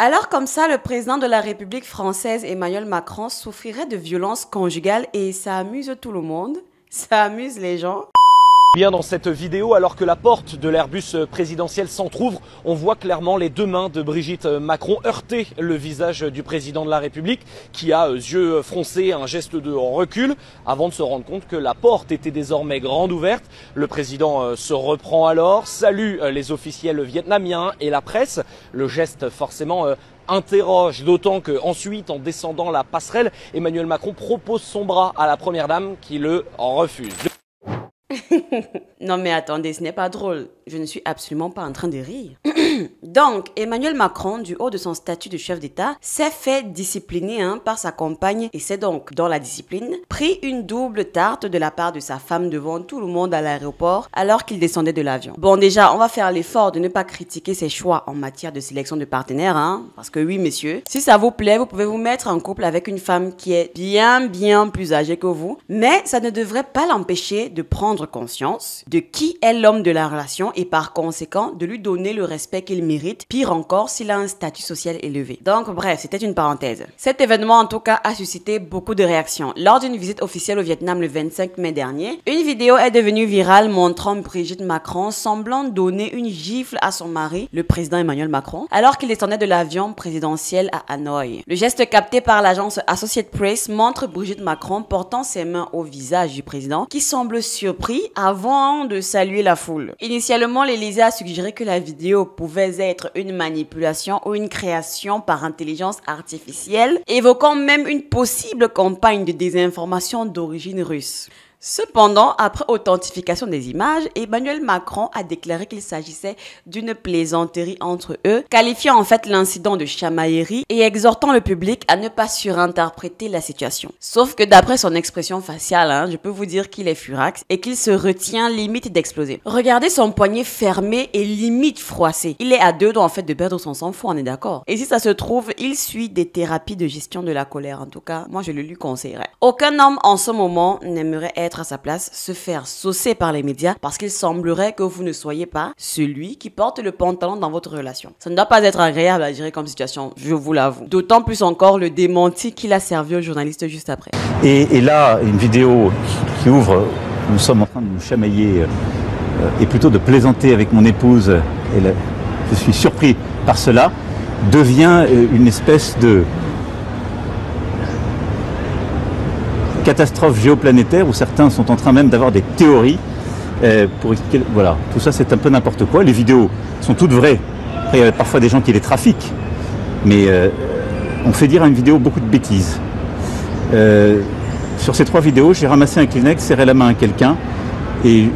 Alors comme ça, le président de la République française, Emmanuel Macron, souffrirait de violences conjugales et ça amuse tout le monde. Ça amuse les gens. Bien dans cette vidéo, alors que la porte de l'Airbus présidentiel s'entrouvre, on voit clairement les deux mains de Brigitte Macron heurter le visage du président de la République qui a yeux froncés, un geste de recul avant de se rendre compte que la porte était désormais grande ouverte. Le président se reprend alors, salue les officiels vietnamiens et la presse. Le geste forcément interroge, d'autant qu'ensuite, en descendant la passerelle, Emmanuel Macron propose son bras à la première dame qui le refuse. Non mais attendez, ce n'est pas drôle. Je ne suis absolument pas en train de rire. Donc, Emmanuel Macron, du haut de son statut de chef d'État, s'est fait discipliner par sa compagne et s'est donc, dans la discipline, pris une double tarte de la part de sa femme devant tout le monde à l'aéroport alors qu'il descendait de l'avion. Bon, déjà, on va faire l'effort de ne pas critiquer ses choix en matière de sélection de partenaires, parce que oui, messieurs, si ça vous plaît, vous pouvez vous mettre en couple avec une femme qui est bien plus âgée que vous, mais ça ne devrait pas l'empêcher de prendre conscience de qui est l'homme de la relation et par conséquent de lui donner le respect qu'il mérite, pire encore s'il a un statut social élevé. Donc bref, c'était une parenthèse. Cet événement en tout cas a suscité beaucoup de réactions. Lors d'une visite officielle au Vietnam le 25 mai dernier, une vidéo est devenue virale montrant Brigitte Macron semblant donner une gifle à son mari, le président Emmanuel Macron, alors qu'il descendait de l'avion présidentiel à Hanoï. Le geste capté par l'agence Associated Press montre Brigitte Macron portant ses mains au visage du président qui semble surpris avant de saluer la foule. Initialement, l'Élysée a suggéré que la vidéo pouvait être une manipulation ou une création par intelligence artificielle, évoquant même une possible campagne de désinformation d'origine russe. Cependant, après authentification des images, Emmanuel Macron a déclaré qu'il s'agissait d'une plaisanterie entre eux, qualifiant en fait l'incident de chamaillerie et exhortant le public à ne pas surinterpréter la situation. Sauf que d'après son expression faciale, je peux vous dire qu'il est furax et qu'il se retient limite d'exploser. Regardez son poignet fermé et limite froissé. Il est à deux doigts en fait de perdre son sang-froid, on est d'accord. Et si ça se trouve, il suit des thérapies de gestion de la colère. En tout cas, moi je le lui conseillerais. Aucun homme en ce moment n'aimerait être à sa place, se faire saucer par les médias parce qu'il semblerait que vous ne soyez pas celui qui porte le pantalon dans votre relation. Ça ne doit pas être agréable à gérer comme situation, je vous l'avoue. D'autant plus encore le démenti qu'il a servi aux journalistes juste après. Et là, une vidéo qui ouvre, nous sommes en train de nous chamailler et plutôt de plaisanter avec mon épouse, et là, je suis surpris par cela, devient une espèce de catastrophe géoplanétaire où certains sont en train même d'avoir des théories pour expliquer. Voilà, tout ça c'est un peu n'importe quoi. Les vidéos sont toutes vraies. Après, il y a parfois des gens qui les trafiquent, mais on fait dire à une vidéo beaucoup de bêtises. Sur ces 3 vidéos, j'ai ramassé un Kleenex, serré la main à quelqu'un et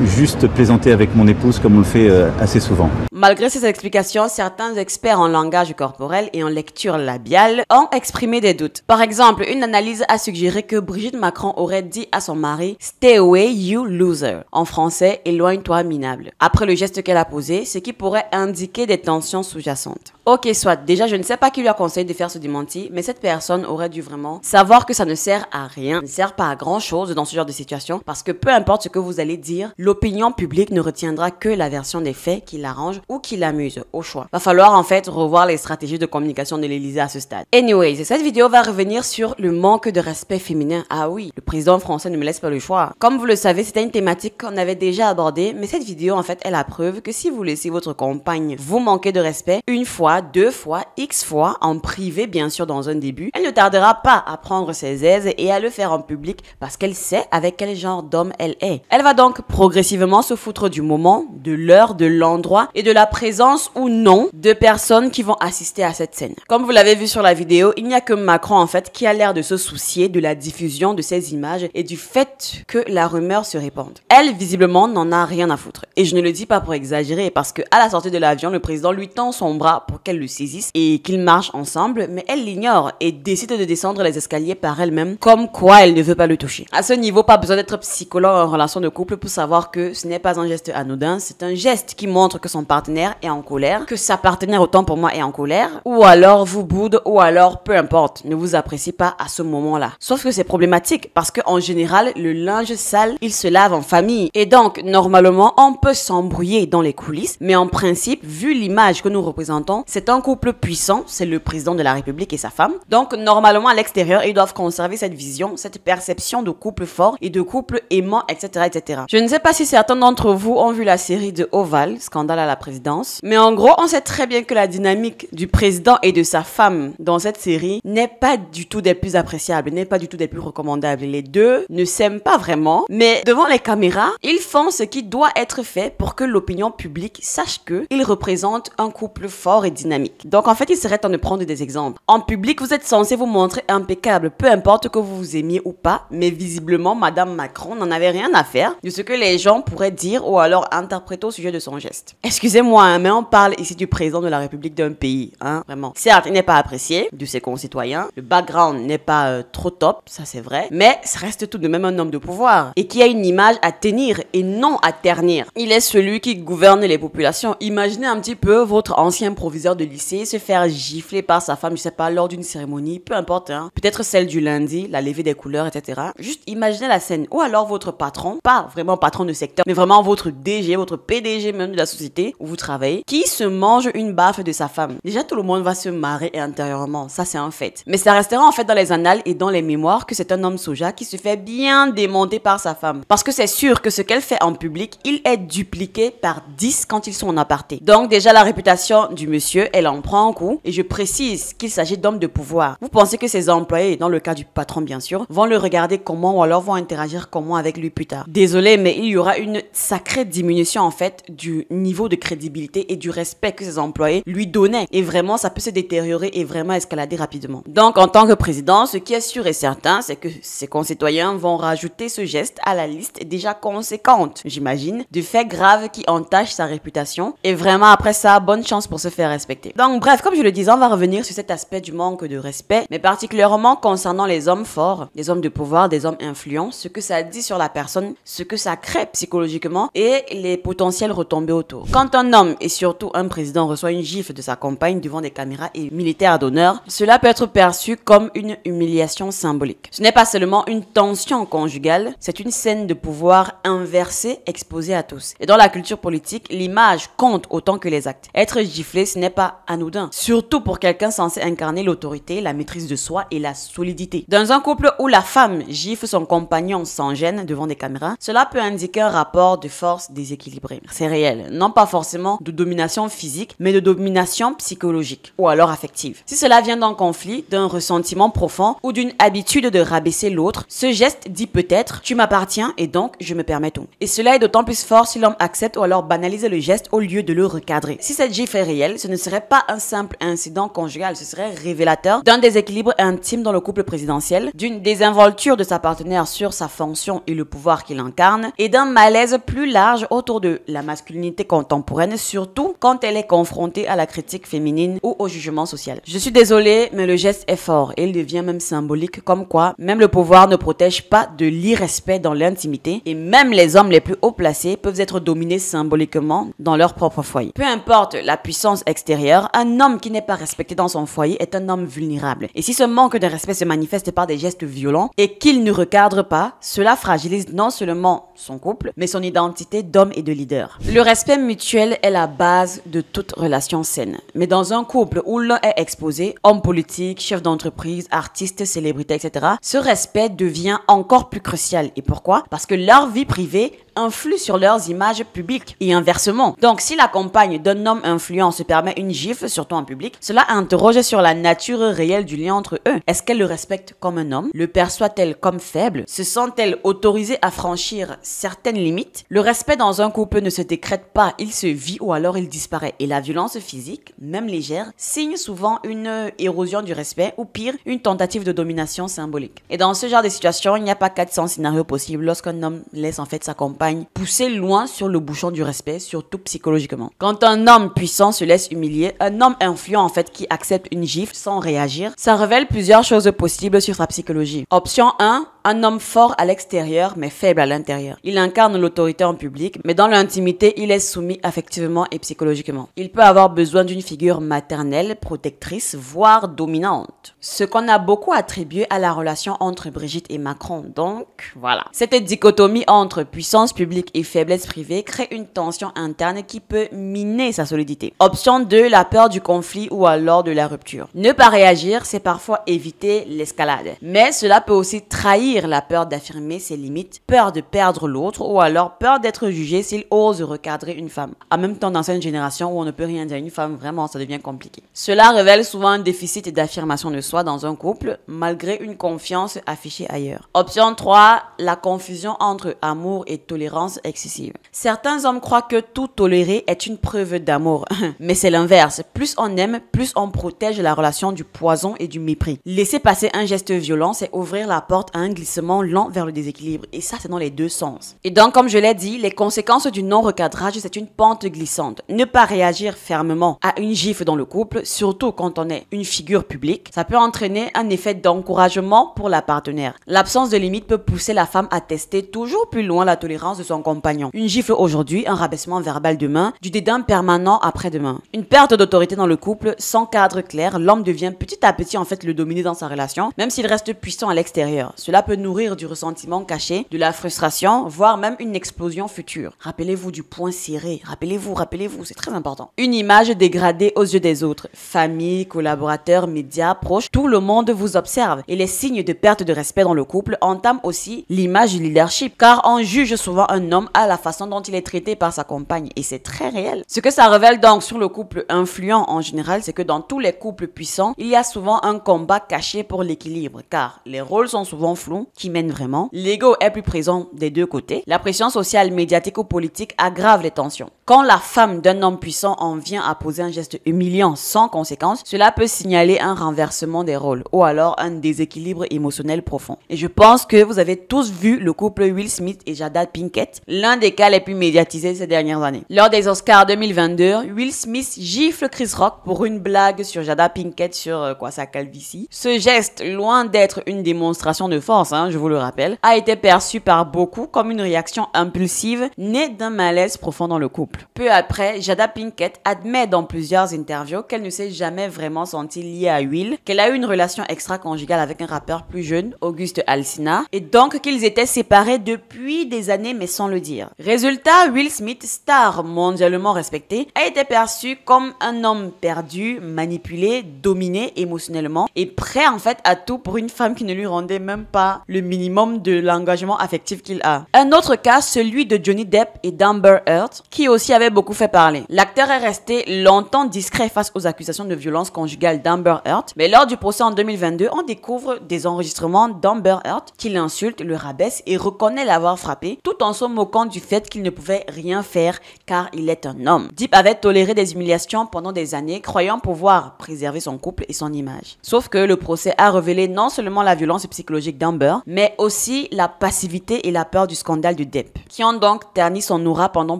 juste plaisanter avec mon épouse comme on le fait assez souvent. Malgré ces explications, certains experts en langage corporel et en lecture labiale ont exprimé des doutes. Par exemple, une analyse a suggéré que Brigitte Macron aurait dit à son mari « Stay away, you loser ». En français, « Éloigne-toi, minable ». Après le geste qu'elle a posé, ce qui pourrait indiquer des tensions sous-jacentes. Ok, soit. Déjà, je ne sais pas qui lui a conseillé de faire ce démenti, mais cette personne aurait dû vraiment savoir que ça ne sert à rien, ne sert pas à grand-chose dans ce genre de situation, parce que peu importe ce que vous allez dire, l'opinion publique ne retiendra que la version des faits qui l'arrange ou qui l'amuse, au choix. Va falloir en fait revoir les stratégies de communication de l'Élysée à ce stade. Anyways, cette vidéo va revenir sur le manque de respect féminin. Ah oui, le président français ne me laisse pas le choix. Comme vous le savez, c'était une thématique qu'on avait déjà abordée, mais cette vidéo en fait est la preuve que si vous laissez votre compagne vous manquer de respect une fois, 2 fois, X fois, en privé bien sûr dans un début, elle ne tardera pas à prendre ses aises et à le faire en public parce qu'elle sait avec quel genre d'homme elle est. Elle va donc progressivement se foutre du moment, de l'heure, de l'endroit et de la présence ou non de personnes qui vont assister à cette scène. Comme vous l'avez vu sur la vidéo, il n'y a que Macron en fait qui a l'air de se soucier de la diffusion de ces images et du fait que la rumeur se répande. Elle, visiblement, n'en a rien à foutre. Et je ne le dis pas pour exagérer parce que à la sortie de l'avion, le président lui tend son bras pour qu'elle le saisisse et qu'ils marchent ensemble, mais elle l'ignore et décide de descendre les escaliers par elle-même, comme quoi elle ne veut pas le toucher. À ce niveau, pas besoin d'être psychologue en relation de couple pour savoir que ce n'est pas un geste anodin, c'est un geste qui montre que son partenaire partenaire est en colère, que sa partenaire autant pour moi est en colère, ou alors vous boude, ou alors peu importe, ne vous apprécie pas à ce moment-là. Sauf que c'est problématique parce qu'en général, le linge sale, il se lave en famille. Et donc, normalement, on peut s'embrouiller dans les coulisses, mais en principe, vu l'image que nous représentons, c'est un couple puissant, c'est le président de la République et sa femme. Donc, normalement, à l'extérieur, ils doivent conserver cette vision, cette perception de couple fort et de couple aimant, etc., etc. Je ne sais pas si certains d'entre vous ont vu la série de Oval, Scandale à la présidence, mais en gros, on sait très bien que la dynamique du président et de sa femme dans cette série n'est pas du tout des plus appréciables, n'est pas du tout des plus recommandables. Les deux ne s'aiment pas vraiment, mais devant les caméras, ils font ce qui doit être fait pour que l'opinion publique sache qu'ils représentent un couple fort et dynamique. Donc en fait, il serait temps de prendre des exemples. En public, vous êtes censé vous montrer impeccable, peu importe que vous vous aimiez ou pas, mais visiblement, Madame Macron n'en avait rien à faire de ce que les gens pourraient dire ou alors interpréter au sujet de son geste. Excusez-moi, hein, mais on parle ici du président de la République d'un pays, hein, vraiment. Certes, il n'est pas apprécié de ses concitoyens, le background n'est pas trop top, ça c'est vrai, mais ça reste tout de même un homme de pouvoir et qui a une image à tenir et non à ternir. Il est celui qui gouverne les populations. Imaginez un petit peu votre ancien proviseur de lycée se faire gifler par sa femme, je sais pas, lors d'une cérémonie, peu importe, hein, peut-être celle du lundi, la levée des couleurs, etc. Juste imaginez la scène. Ou alors votre patron, pas vraiment patron de secteur, mais vraiment votre DG, votre PDG même de la société où vous travaillez, qui se mange une baffe de sa femme. Déjà, tout le monde va se marrer intérieurement, ça c'est un fait. Mais ça restera en fait dans les annales et dans les mémoires que c'est un homme soja qui se fait bien démonter par sa femme. Parce que c'est sûr que ce qu'elle fait en public, il est dupliqué par 10 quand ils sont en aparté. Donc déjà, la réputation du monsieur, elle en prend un coup. Et je précise qu'il s'agit d'hommes de pouvoir. Vous pensez que ses employés, dans le cas du patron bien sûr, vont le regarder comment ou alors vont interagir comment avec lui plus tard. Désolé, mais il y aura une sacrée diminution en fait du niveau de crédibilité et du respect que ses employés lui donnaient. Et vraiment, ça peut se détériorer et vraiment escalader rapidement. Donc en tant que président, ce qui est sûr et certain, c'est que ses concitoyens vont rajouter ce geste à la liste déjà conséquente, j'imagine, de faits graves qui entachent sa réputation. Et vraiment, après ça, bonne chance pour se faire respecter. Donc bref, comme je le disais, on va revenir sur cet aspect du manque de respect, mais particulièrement concernant les hommes forts, les hommes de pouvoir, des hommes influents, ce que ça dit sur la personne, ce que ça crée psychologiquement et les potentielles retombées autour. Quand un homme et surtout un président reçoit une gifle de sa compagne devant des caméras et militaires d'honneur, cela peut être perçu comme une humiliation symbolique. Ce n'est pas seulement une tension conjugale, c'est une scène de pouvoir inversée exposée à tous. Et dans la culture politique, l'image compte autant que les actes. Être giflé, ce n'est pas anodin. Surtout pour quelqu'un censé incarner l'autorité, la maîtrise de soi et la solidité. Dans un couple où la femme gifle son compagnon sans gêne devant des caméras, cela peut indiquer un rapport de force déséquilibré. C'est réel. Non pas forcément de domination physique, mais de domination psychologique ou alors affective. Si cela vient d'un conflit, d'un ressentiment profond ou d'une habitude de rabaisser l'autre, ce geste dit peut-être « tu m'appartiens et donc je me permets tout ». Et cela est d'autant plus fort si l'homme accepte ou alors banalise le geste au lieu de le recadrer. Si cette gifle est réelle, ce ne serait pas un simple incident conjugal, ce serait révélateur d'un déséquilibre intime dans le couple présidentiel, d'une désinvolture de sa partenaire sur sa fonction et le pouvoir qu'il incarne, et d'un malaise plus large autour de la masculinité contemporaine, surtout quand elle est confrontée à la critique féminine ou au jugement social. Je suis désolée, mais le geste est fort et il devient même symbolique, comme quoi même le pouvoir ne protège pas de l'irrespect dans l'intimité, et même les hommes les plus haut placés peuvent être dominés symboliquement dans leur propre foyer. Peu importe la puissance extérieure, un homme qui n'est pas respecté dans son foyer est un homme vulnérable. Et si ce manque de respect se manifeste par des gestes violents et qu'il ne recadre pas, cela fragilise non seulement son couple, mais son identité d'homme et de leader. Le respect mutuel est la base de toute relation saine. Mais dans un couple où l'un est exposé, homme politique, chef d'entreprise, artiste, célébrité, etc., ce respect devient encore plus crucial. Et pourquoi? Parce que leur vie privée influe sur leurs images publiques et inversement. Donc, si la compagne d'un homme influent se permet une gifle, surtout en public, cela interroge sur la nature réelle du lien entre eux. Est-ce qu'elle le respecte comme un homme? Le perçoit-elle comme faible? Se sent-elle autorisée à franchir certaines limites? Le respect dans un couple ne se décrète pas, il se vit ou alors il disparaît. Et la violence physique, même légère, signe souvent une érosion du respect ou pire, une tentative de domination symbolique. Et dans ce genre de situation, il n'y a pas 400 scénarios possibles lorsqu'un homme laisse en fait sa compagne pousser loin sur le bouchon du respect, surtout psychologiquement. Quand un homme puissant se laisse humilier, un homme influent en fait qui accepte une gifle sans réagir, ça révèle plusieurs choses possibles sur sa psychologie. Option 1, Un homme fort à l'extérieur, mais faible à l'intérieur. Il incarne l'autorité en public, mais dans l'intimité, il est soumis affectivement et psychologiquement. Il peut avoir besoin d'une figure maternelle, protectrice, voire dominante. Ce qu'on a beaucoup attribué à la relation entre Brigitte et Macron. Donc, voilà. Cette dichotomie entre puissance publique et faiblesse privée crée une tension interne qui peut miner sa solidité. Option 2, la peur du conflit ou alors de la rupture. Ne pas réagir, c'est parfois éviter l'escalade. Mais cela peut aussi trahir la peur d'affirmer ses limites, peur de perdre l'autre ou alors peur d'être jugé s'il ose recadrer une femme. En même temps, dans cette génération où on ne peut rien dire à une femme, vraiment, ça devient compliqué. Cela révèle souvent un déficit d'affirmation de soi dans un couple, malgré une confiance affichée ailleurs. Option 3, la confusion entre amour et tolérance excessive. Certains hommes croient que tout tolérer est une preuve d'amour, mais c'est l'inverse. Plus on aime, plus on protège la relation du poison et du mépris. Laisser passer un geste violent, c'est ouvrir la porte à un glissement lent vers le déséquilibre, et ça c'est dans les deux sens. Et donc, comme je l'ai dit, les conséquences du non-recadrage, c'est une pente glissante. Ne pas réagir fermement à une gifle dans le couple, surtout quand on est une figure publique, ça peut entraîner un effet d'encouragement pour la partenaire. L'absence de limite peut pousser la femme à tester toujours plus loin la tolérance de son compagnon. Une gifle aujourd'hui, un rabaissement verbal demain, du dédain permanent après-demain. Une perte d'autorité dans le couple, sans cadre clair, l'homme devient petit à petit en fait le dominé dans sa relation, même s'il reste puissant à l'extérieur. Cela peut nourrir du ressentiment caché, de la frustration, voire même une explosion future. Rappelez-vous du poing serré, rappelez-vous, c'est très important. Une image dégradée aux yeux des autres. Famille, collaborateurs, médias, proches, tout le monde vous observe. Et les signes de perte de respect dans le couple entament aussi l'image du leadership, car on juge souvent un homme à la façon dont il est traité par sa compagne, et c'est très réel. Ce que ça révèle donc sur le couple influent en général, c'est que dans tous les couples puissants, il y a souvent un combat caché pour l'équilibre, car les rôles sont souvent flous, qui mènent vraiment, l'ego est plus présent des deux côtés, la pression sociale, médiatique ou politique aggrave les tensions. Quand la femme d'un homme puissant en vient à poser un geste humiliant sans conséquence, cela peut signaler un renversement des rôles, ou alors un déséquilibre émotionnel profond. Et je pense que vous avez tous vu le couple Will Smith et Jada Pinkett, l'un des cas les plus médiatisés ces dernières années. Lors des Oscars 2022, Will Smith gifle Chris Rock pour une blague sur Jada Pinkett sur sa calvitie. Ce geste, loin d'être une démonstration de force, je vous le rappelle, a été perçu par beaucoup comme une réaction impulsive née d'un malaise profond dans le couple. Peu après, Jada Pinkett admet dans plusieurs interviews qu'elle ne s'est jamais vraiment sentie liée à Will, qu'elle a eu une relation extra-conjugale avec un rappeur plus jeune, Auguste Alsina, et donc qu'ils étaient séparés depuis des années mais sans le dire. Résultat, Will Smith, star mondialement respecté, a été perçu comme un homme perdu, manipulé, dominé émotionnellement et prêt en fait à tout pour une femme qui ne lui rendait même pas le minimum de l'engagement affectif qu'il a. Un autre cas, celui de Johnny Depp et d'Amber Heard, qui aussi avait beaucoup fait parler. L'acteur est resté longtemps discret face aux accusations de violence conjugale d'Amber Heard, mais lors du procès en 2022, on découvre des enregistrements d'Amber Heard qui l'insulte, le rabaisse et reconnaît l'avoir frappé, tout en se moquant du fait qu'il ne pouvait rien faire car il est un homme. Depp avait toléré des humiliations pendant des années, croyant pouvoir préserver son couple et son image. Sauf que le procès a révélé non seulement la violence psychologique d'Amber, mais aussi la passivité et la peur du scandale de Depp, qui ont donc terni son aura pendant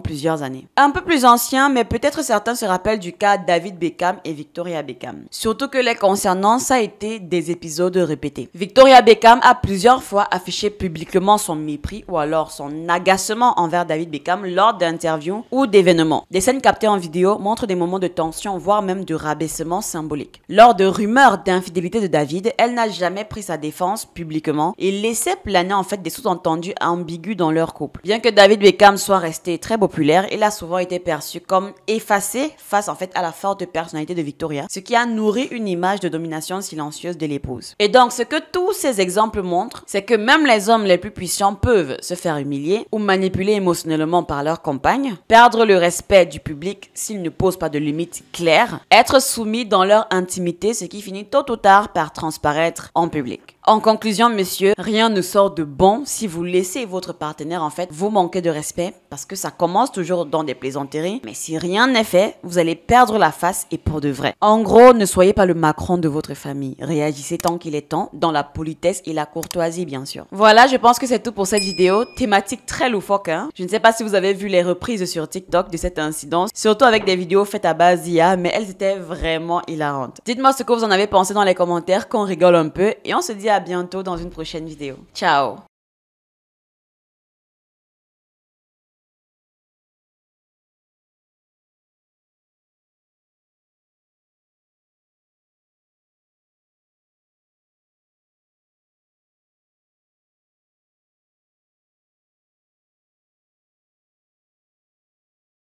plusieurs années. Un peu plus ancien, mais peut-être certains se rappellent du cas David Beckham et Victoria Beckham. Surtout que les concernant, ça a été des épisodes répétés. Victoria Beckham a plusieurs fois affiché publiquement son mépris ou alors son agacement envers David Beckham lors d'interviews ou d'événements. Des scènes captées en vidéo montrent des moments de tension, voire même de rabaissement symbolique. Lors de rumeurs d'infidélité de David, elle n'a jamais pris sa défense publiquement et laissait planer en fait des sous-entendus ambigus dans leur couple. Bien que David Beckham soit resté très populaire, il a souvent été perçu comme effacé face en fait à la forte personnalité de Victoria, ce qui a nourri une image de domination silencieuse de l'épouse. Et donc ce que tous ces exemples montrent, c'est que même les hommes les plus puissants peuvent se faire humilier ou manipuler émotionnellement par leur compagne, perdre le respect du public s'ils ne posent pas de limites claires, être soumis dans leur intimité, ce qui finit tôt ou tard par transparaître en public. En conclusion, messieurs, rien ne sort de bon si vous laissez votre partenaire en fait vous manquer de respect, parce que ça commence toujours dans des plaisanteries, mais si rien n'est fait, vous allez perdre la face et pour de vrai. En gros, ne soyez pas le Macron de votre famille. Réagissez tant qu'il est temps, dans la politesse et la courtoisie bien sûr. Voilà, je pense que c'est tout pour cette vidéo. Thématique très loufoque, Je ne sais pas si vous avez vu les reprises sur TikTok de cette incidence, surtout avec des vidéos faites à base d'IA, mais elles étaient vraiment hilarantes. Dites-moi ce que vous en avez pensé dans les commentaires, qu'on rigole un peu, et on se dit à bientôt dans une prochaine vidéo. Ciao!